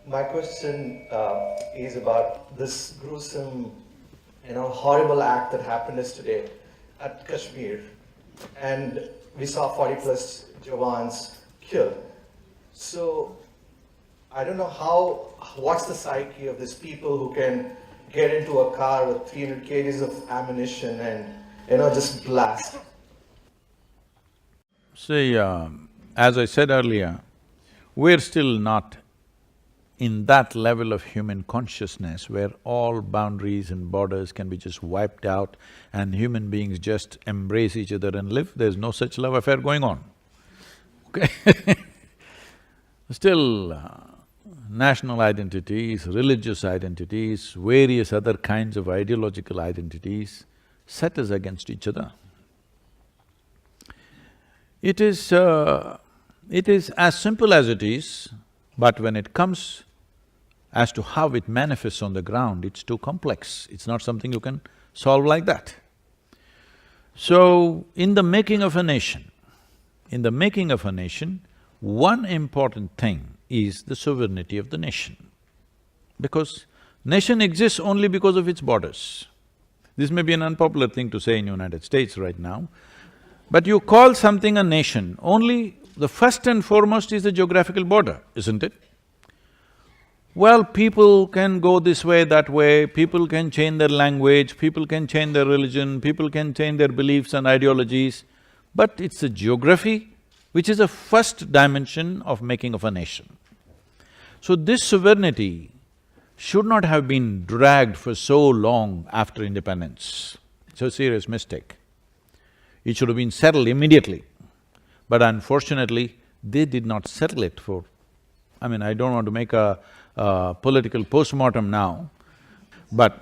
My question is about this gruesome, horrible act that happened yesterday at Kashmir, and we saw 40 plus Jawans killed. So I don't know what's the psyche of these people who can get into a car with 300 kgs of ammunition and, just blast. See, as I said earlier, we're still not in that level of human consciousness where all boundaries and borders can be just wiped out and human beings just embrace each other and live. There's no such love affair going on, okay? Still, national identities, religious identities, various other kinds of ideological identities set us against each other. It is as simple as it is, but when it comes as to how it manifests on the ground, it's too complex. It's not something you can solve like that. So, in the making of a nation, one important thing is the sovereignty of the nation. Because nation exists only because of its borders. This may be an unpopular thing to say in United States right now, but you call something a nation, only the first and foremost is the geographical border, isn't it? Well, people can go this way, that way, people can change their language, people can change their religion, people can change their beliefs and ideologies, but it's the geography which is the first dimension of making of a nation. So this sovereignty should not have been dragged for so long after independence. It's a serious mistake. It should have been settled immediately. But unfortunately, they did not settle it for… I don't want to make a political postmortem now, but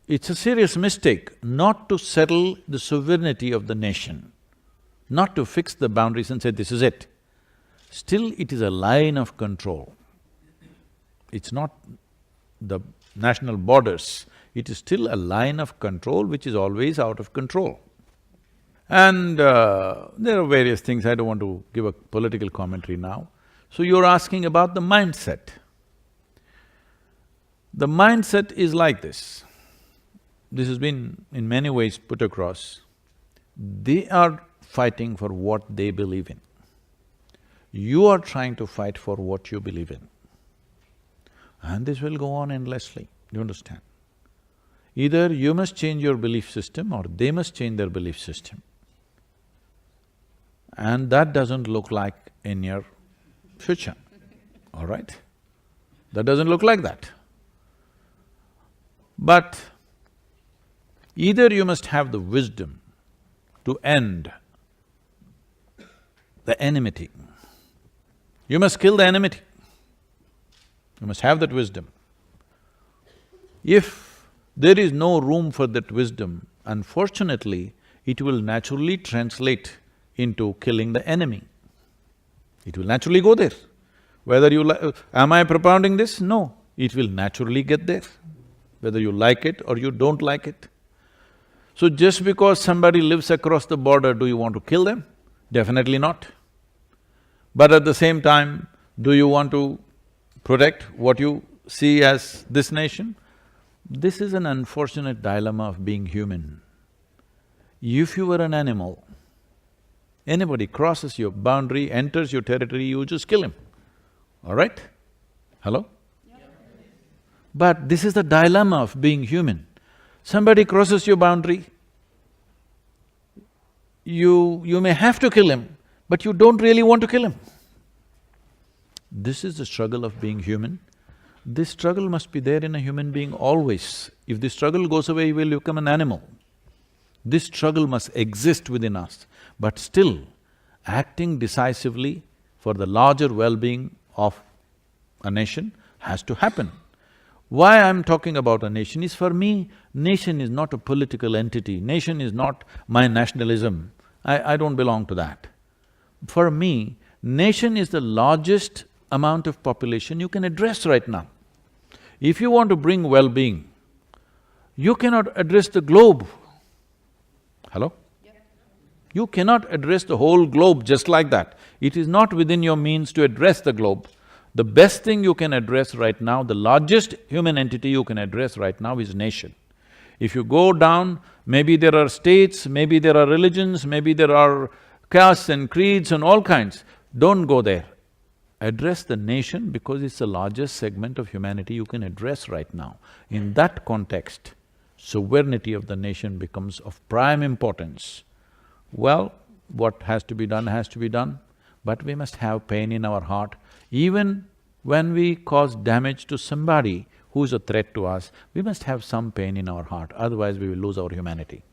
it's a serious mistake not to settle the sovereignty of the nation, not to fix the boundaries and say, this is it. Still, it is a line of control. It's not the national borders, it is still a line of control which is always out of control. And there are various things, I don't want to give a political commentary now. So you're asking about the mindset. The mindset is like this. This has been in many ways put across. They are fighting for what they believe in. You are trying to fight for what you believe in. And this will go on endlessly, you understand? Either you must change your belief system or they must change their belief system. And that doesn't look like in your future, all right? That doesn't look like that. But either you must have the wisdom to end the enmity. You must kill the enmity. You must have that wisdom. If there is no room for that wisdom, unfortunately, it will naturally translate into killing the enemy. It will naturally go there. Whether you am I propounding this? No, it will naturally get there, whether you like it or you don't like it. So just because somebody lives across the border, do you want to kill them? Definitely not. But at the same time, do you want to protect what you see as this nation? This is an unfortunate dilemma of being human. If you were an animal, anybody crosses your boundary, enters your territory, you just kill him, all right? Hello? But this is the dilemma of being human. Somebody crosses your boundary, you may have to kill him, but you don't really want to kill him. This is the struggle of being human. This struggle must be there in a human being always. If this struggle goes away, you will become an animal. This struggle must exist within us, but still, acting decisively for the larger well-being of a nation has to happen. Why I'm talking about a nation is, for me, nation is not a political entity, nation is not my nationalism, I don't belong to that. For me, nation is the largest amount of population you can address right now. If you want to bring well-being, you cannot address the globe. Hello? You cannot address the whole globe just like that. It is not within your means to address the globe. The best thing you can address right now, the largest human entity you can address right now is nation. If you go down, maybe there are states, maybe there are religions, maybe there are castes and creeds and all kinds. Don't go there. Address the nation because it's the largest segment of humanity you can address right now. In that context, sovereignty of the nation becomes of prime importance. Well, what has to be done, but we must have pain in our heart. Even when we cause damage to somebody who's a threat to us, we must have some pain in our heart, otherwise we will lose our humanity.